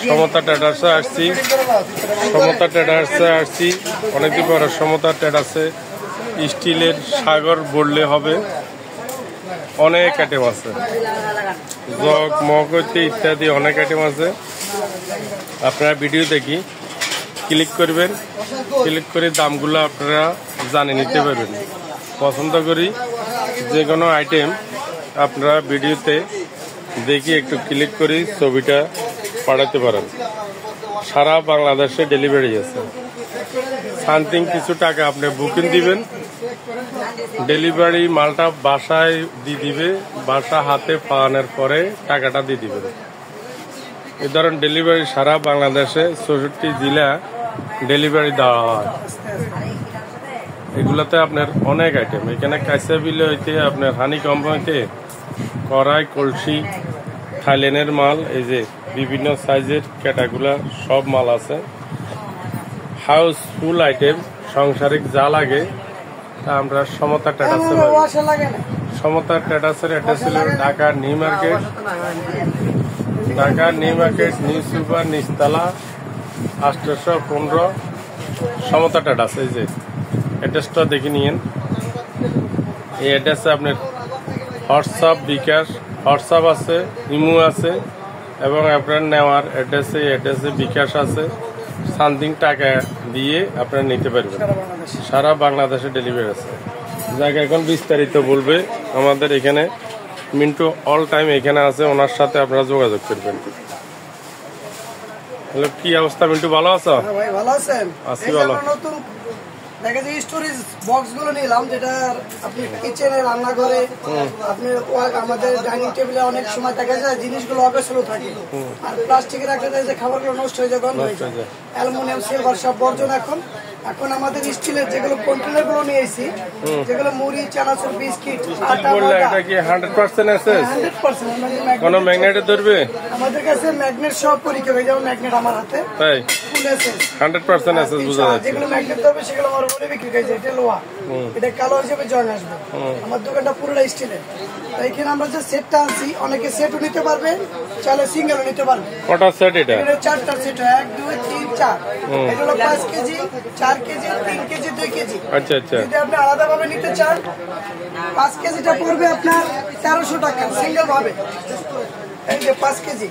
সমতা ট্রেডার্সে আসছি। সমতা ট্রেডার্সে আসছি অনেকদিন পরে। সমতা ট্রেডার্সে স্টিলের সাগর বললে হবে, অনেক আইটেম আছে, জগ মগ হইতে ইত্যাদি অনেক আইটেম আছে। আপনারা ভিডিও দেখি ক্লিক করবেন, ক্লিক করে দামগুলো আপনারা জানে নিতে পারবেন। পছন্দ করি যে কোনো আইটেম আপনারা ভিডিওতে দেখি একটু ক্লিক করে ছবিটা পাঠাতে পারেন। সারা বাংলাদেশে ডেলিভারি আছে। সামথিং কিছু টাকা আপনি বুকিং দিবেন, ডেলিভারি মালটা বাসায় দিয়ে দিবে। বাসা হাতে পাওয়ানোর পরে টাকাটা দিয়ে দিবেন। এই ধরেন ডেলিভারি সারা বাংলাদেশে 64 জেলা ডেলিভারি দেওয়া হয়। এগুলাতে আপনার অনেক আইটেম, এখানে কাঁচা বিলে হইতে আপনার হানি কম হইতে কড়াই কলসি থাইল্যান্ডের মাল, এই যে বিভিন্ন সাইজের ক্যাটাগুলা সব মাল আছে। হাউসফুল আইটেম, সাংসারিক যা লাগে তা আমরা সমতা ট্রেডার্সে পাই। সমতা ট্রেডার্সের অ্যাড্রেস ছিল Dhaka New Market, Dhaka New Market, New Super, নিচতলা, 815 সমতা ট্রেডার্স। এই যে অ্যাড্রেসটা দেখে নিন। এই অ্যাড্রেসে আপনার হোয়াটসঅ্যাপ, বিকাশ, হোয়াটসঅ্যাপ আছে, ইমো আছে এবং আপনার নেওয়ার অ্যাড্রেসে বিকাশ আছে। সামথিং টাকা দিয়ে আপনারা নিতে পারবেন। সারা বাংলাদেশে ডেলিভারি আছে। যাকে এখন বিস্তারিত বলবে আমাদের এখানে মিন্টু অল টাইম এখানে আছে, ওনার সাথে আপনারা যোগাযোগ করবেন। হ্যালো, কি অবস্থা মিন্টু, ভালো আছো? ভাই ভালো আছেন? আছি ভালো। নতুন দেখা যায় স্টোরেজ বক্স গুলো নিলাম, যেটা আপনি কিচেনে, রান্নাঘরে, আপনি আমাদের ডাইনিং টেবিলে অনেক সময় দেখা যায় জিনিসগুলো অগোছালো থাকে, আর প্লাস্টিকে রাখলে যায় যে খাবারগুলো নষ্ট হয়ে যায়, গন্ধ হয়ে যায়। অ্যালুমিনিয়াম, সিলভার সব বর্জন। এখন আমাদের স্টিলের যেগুলো কন্টেনার গুলো নিয়ে এসেছি, যেগুলো মুড়ি, চানাচুর, বিস্কিট, আটা, এটা কি 100% আছে? 100%। কোন ম্যাগনেটে ধরবে? আমাদের কাছে ম্যাগনেট সব পরীক্ষা হয়ে যাবে। ম্যাগনেট আমার হাতে তাই ফুল আছে, 100% আছে, বুঝা যাচ্ছে। যেগুলো ম্যাগনেট ধরবে সেগুলো আমার উপরে বিক্রি করে যায়। এটা লোহা, এটা কালো হিসেবে জয়েন আসবে। আমার দোকানটা পুরোটা স্টিলের। এখানে আমরা যে সেটটা আনছি, অনেকে সেটও নিতে পারবে, চাইলে সিঙ্গেলও নিতে পারবে। কটা সেট এটা? 4টা সেট, 1 2 3 4। এটা হলো 5 কেজি, 4 কেজি, 3 কেজি, 2 কেজি। আচ্ছা আচ্ছা। যদি আপনি আলাদা ভাবে নিতে চান, 5 কেজিটা পড়বে আপনার 1300 টাকা সিঙ্গেল ভাবে। এই যে 5 কেজি,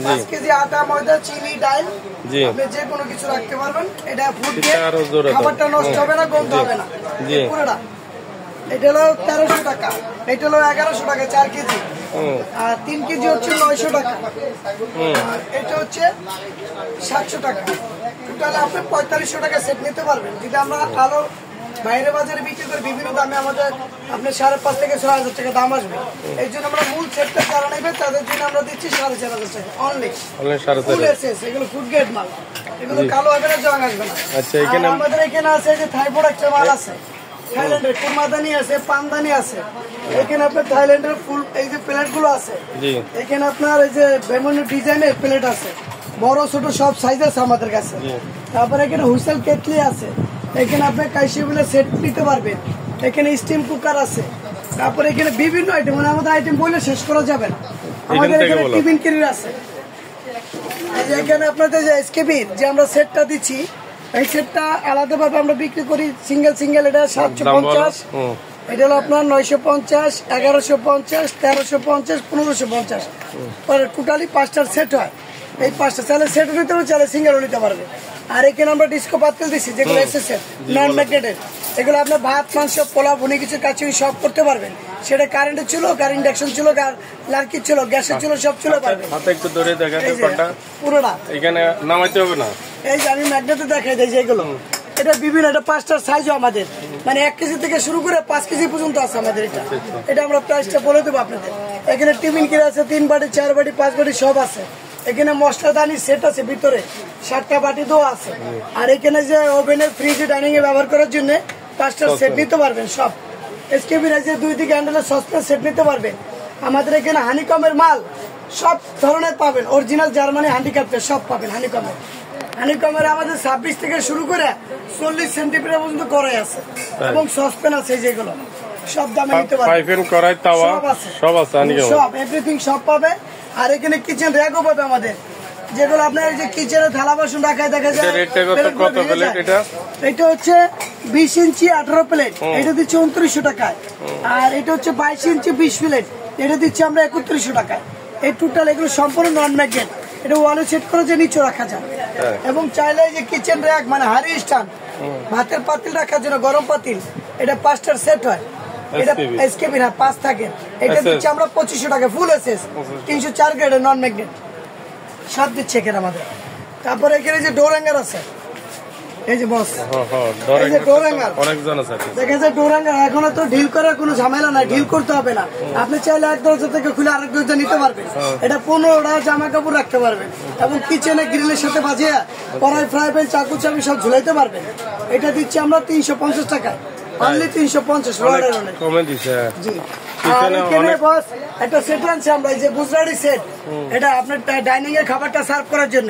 5 কেজি আটা, ময়দা, চিনি, ডাল, আপনি যে কোনো কিছু রাখতে পারবেন। এটা ফুড গ্রেড, খাবারটা নষ্ট হবে না, গন্ধ হবে না পুরোটা। এটা হলো 1300 টাকা, এটা হলো 1100 টাকা 4 কেজি, আর 3 কেজি হচ্ছে 900 টাকা, আর এটা হচ্ছে 700 টাকা। টোটাল আপনি 4500 টাকা সেট নিতে পারবেন। যদি আমরা আলো বাইরে বাজারে বিক্রি করে বিভিন্ন দামে, আমাদের আপনার 5,500 থেকে 6,000 টাকা দাম আসবে। এই জন্য আমরা মূল সেটটা যারা নেবে তাদের জন্য আমরা দিচ্ছি 4,500 টাকা অনলি। এগুলো ফুড গ্রেড মাল, এগুলো কালো হবে না, জং আসবে না। আমাদের এখানে আছে যে থাই প্রোডাক্ট মাল আছে, থাইল্যান্ডের কুরমাদানি আছে, পানদানি আছে। এখানে আপনার থাইল্যান্ডের ফুল এই যে প্লেট গুলো আছে। এখানে আপনার এই যে বেমনি ডিজাইনের প্লেট আছে, বড় ছোট সব সাইজ আছে আমাদের কাছে। তারপরে এখানে হুইসেল কেটলি আছে। এখানে আপনি কাইসিবিলের সেট নিতে পারবেন। এখানে স্টিম কুকার আছে। তারপরে এখানে বিভিন্ন আইটেম, মানে আমাদের আইটেম বললে শেষ করা যাবে না। আমাদের এখানে টিফিন ক্যারিয়ার আছে। এখানে আপনাদের যে এসকেবির যে আমরা সেটটা দিচ্ছি, এই সেটটা আলাদাভাবে আমরা বিক্রি করি সিঙ্গেল। এটা 750, এটা হলো আপনার 950, 1150, 1350, 1550। টোটালি 5টার সেট হয়। এই 5টা চাইলে সেটও নিতে পারবে, চাইলে সিঙ্গেলও নিতে পারবে। আর এখানে আমরা ডিস্কো পাতিল দিচ্ছি, যেগুলো এসেছে নন ম্যাগনেটেড। এগুলো আপনার ভাত, মাংস, পোলা, ভুনি কিছু কাচুরি সব করতে পারবেন। সেটা কারেন্টের ছিল, কার ইন্ডাকশন ছিল, কার লার্কির ছিল, গ্যাসের ছিল, সব ছিল পারবেন। হাতে একটু ধরে দেখাতে পারটা পুরোটা এখানে নামাইতে হবে না। এই যে আমি ম্যাগনেটে দেখাই দিই যেগুলো, এটা বিভিন্ন, এটা 5টার সাইজও আমাদের, মানে 1 কেজি থেকে শুরু করে 5 কেজি পর্যন্ত আছে আমাদের। এটা আমরা প্রাইসটা বলে দেবো আপনাদের। এখানে টিফিন কিনে আছে, 3 বাটি, 4 বাটি, 5 বাটি সব আছে। এখানে মশলাদানি সেট আছে, ভিতরে 7টা বাটি দো আছে। আর এখানে যে ওভেনের, ফ্রিজে, ডাইনিং এ ব্যবহার করার জন্য 5টার সেট নিতে পারবেন সব। এসকেবির যে 2 দিকে হ্যান্ডেলের সসপ্যান সেট নিতে পারবেন। আমাদের এখানে হানিকমের মাল সব ধরনের পাবেন, অরিজিনাল জার্মানি হ্যান্ডিক্রাফটের সব পাবেন। হানিকমের আমাদের 26 থেকে শুরু করে 40 সেন্টিমিটার পর্যন্ত কড়াই আছে এবং সসপ্যান আছে যেগুলো সব দামে নিতে পারবেন। পাইপেন কড়াই তাওয়া সব আছে হানিকম, সব এভরিথিং সব পাবে। আর এখানে কিচেন র‍্যাকও পাবে আমাদের, যেগুলো আপনার যে কিচেনে থালা বাসন রাখায় দেখা যায়। কত প্লেট এটা? এটা হচ্ছে 20 ইঞ্চি 18 প্লেট, এটা দিচ্ছে 2900 টাকায়। আর এটা হচ্ছে 22 ইঞ্চি 20 প্লেট, এটা দিচ্ছে আমরা 3100 টাকায়। এই টোটাল এগুলো সম্পূর্ণ নন ম্যাগনেট, এটা ওয়ালে সেট করে যে নিচে রাখা যায়। এবং চাইলে যে কিচেন র‍্যাক মানে হাড়ি স্ট্যান্ড, ভাতের পাতিল রাখার জন্য গরম পাতিল, এটা 5টার সেট হয়। এটা এসকেবি না 5 থাকে, এটা দিচ্ছে আমরা 2500 টাকা ফুল এসএস 304 গ্রেডের নন ম্যাগনেট সব দিচ্ছে এখানে আমাদের। তারপরে এখানে যে ডোর হ্যাঙ্গার আছে, এই যে বস এই যে ডোর হ্যাঙ্গার অনেকজন আছে, দেখা যায় ডোর হ্যাঙ্গার এখন তো ঢিল করার কোনো ঝামেলা নাই, ঢিল করতে হবে না। আপনি চাইলে এক দরজা থেকে খুলে আরেক দরজা নিতে পারবেন। এটা 15টা জামা কাপড় রাখতে পারবেন এবং কিচেনে গ্রিলের সাথে বাজিয়ে কড়াই, ফ্রাই প্যান, চাকু চাবি সব ঝুলাইতে পারবেন। এটা দিচ্ছি আমরা 350 টাকায়, অনলি 350 রোডের অনেক কমে দিছে। জি। আর এখানে বস একটা সেট আনছে আমরা, এই যে গুজরাটি সেট, এটা আপনার ডাইনিং এর খাবারটা সার্ভ করার জন্য।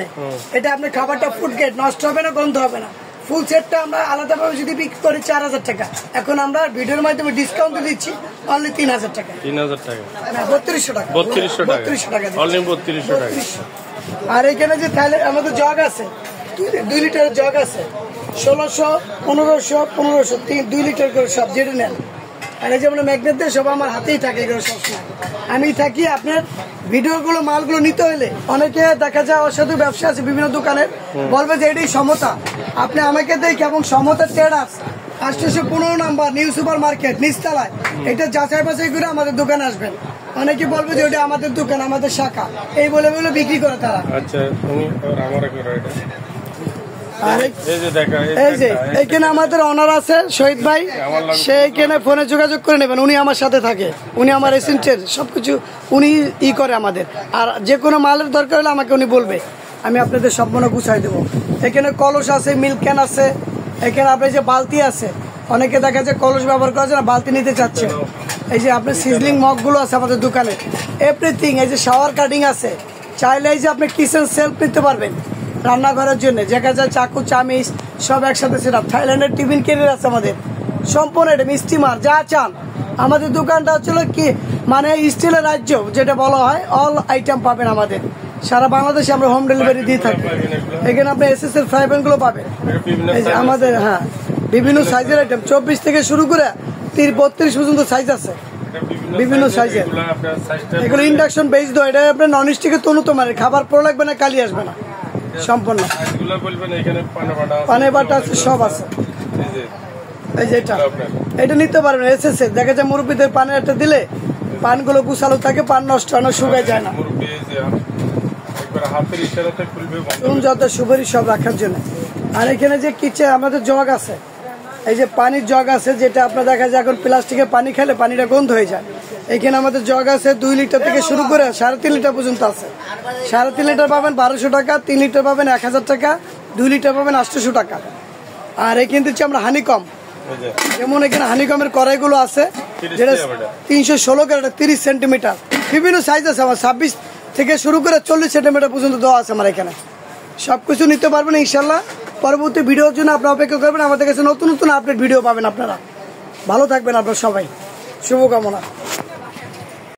এটা আপনার খাবারটা ফুড গ্রেড, নষ্ট হবে না, গন্ধ হবে না। ফুল সেটটা আমরা আলাদাভাবে যদি বিক্রি করি 4000 টাকা, এখন আমরা ভিডিওর মাধ্যমে ডিসকাউন্ট দিচ্ছি অনলি 3000 টাকা। 3000 টাকা না 3200 টাকা, 3200 টাকা অনলি 3200 টাকা। আর এখানে যে থাইল্যান্ড আমাদের জগ আছে, 2 লিটারের জগ আছে, 1600, 1500, 1500 2 লিটার করে সব যেটা নেন। আর এই যে আমরা ম্যাগনেট দিয়ে সব আমার হাতেই থাকে, এগুলো সবসময় আমি থাকি। আপনার ভিডিওগুলো মালগুলো নিতে হলে অনেকে দেখা যায় অসাধু ব্যবসা আছে বিভিন্ন দোকানের, বলবে যে এটাই সমতা। আপনি আমাকে দেখে এবং সমতার traders 815 number New Super Market নিচতলায়, এটা যাচাই বাছাই করে আমাদের দোকানে আসবেন। অনেকে বলবে যে ওটা আমাদের দোকান, আমাদের শাখা, এই বলে বলে বিক্রি করে তারা। আচ্ছা তুমি আমার এটা এই যে এখানে আমাদের অনার আছে শহীদ ভাই, সে এখানে ফোনে যোগাযোগ করে নেবেন। উনি আমার সাথে থাকে, উনি আমার এসেন্টের সবকিছু উনি করে আমাদের। আর যে কোনো মালের দরকার হলে আমাকে উনি বলবে, আমি আপনাদের সম্পূর্ণ গুছাই দেবো। এখানে কলস আছে, মিল্ক ক্যান আছে, এখানে আপনার যে বালতি আছে, অনেকে দেখা যায় কলস ব্যবহার করা যায় না, বালতি নিতে চাচ্ছে। এই যে আপনার সিজলিং মগগুলো আছে আমাদের দোকানে, এভরিথিং। এই যে শাওয়ার কাটিং আছে, চাইলে এই যে আপনি কিচেন সেলফ নিতে পারবেন রান্নাঘরের জন্য, দেখা যায় চাকু চামিচ সব একসাথে সেটা। থাইল্যান্ডের টিফিন ক্যারিয়ার আছে আমাদের সম্পূর্ণ, এটা স্টিমার যা চান। আমাদের দোকানটা হচ্ছিল কি মানে স্টিলের রাজ্য যেটা বলা হয়, অল আইটেম পাবেন আমাদের সারা বাংলাদেশে, আমরা হোম ডেলিভারি দিয়ে থাকি। এখানে আপনি এসএস এর ফ্রাই প্যান গুলো পাবেন, এই যে আমাদের হ্যাঁ বিভিন্ন সাইজের আইটেম, 24 থেকে শুরু করে 32 পর্যন্ত সাইজ আছে, বিভিন্ন সাইজের। এগুলো ইন্ডাকশন বেস দেওয়া, এটা আপনার নন স্টিকের তনুত মানে খাবার পড়ে লাগবে না, কালি আসবে না, সম্পূর্ণ পানে বাটা আছে, সব আছে। এই যে এটা নিতে পারবেন এসএস এর, দেখা যায় মুরব্বীদের পানে একটা দিলে পানগুলো গুছালো থাকে, পান নষ্ট হয় না, শুকায় যায় না, যত সুপারি সব রাখার জন্য। আর এখানে যে কিচেন আমাদের জগ আছে, এই যে পানির জগ আছে, যেটা আপনার দেখা যায় এখন প্লাস্টিকের পানি খেলে পানিটা গন্ধ হয়ে যায়। এখানে আমাদের জগ আছে 2 লিটার থেকে শুরু করে 3.5 লিটার পর্যন্ত আছে। 3.5 লিটার পাবেন 1200 টাকা, 3 লিটার পাবেন 1000 টাকা, 2 লিটার পাবেন 800 টাকা। আর এখানে দিচ্ছি আমরা হানিকম, যেমন এখানে হানিকমের কড়াইগুলো আছে, যেটা 316 গ্রেড 30 সেন্টিমিটার, বিভিন্ন সাইজ আছে আমার, 26 থেকে শুরু করে 40 সেন্টিমিটার পর্যন্ত দেওয়া আছে আমার এখানে। সবকিছু নিতে পারবেন ইনশাল্লাহ। পরবর্তী ভিডিওর জন্য আপনারা অপেক্ষা করবেন, আমাদের কাছে নতুন নতুন আপডেট ভিডিও পাবেন আপনারা। ভালো থাকবেন আপনারা সবাই, শুভকামনা।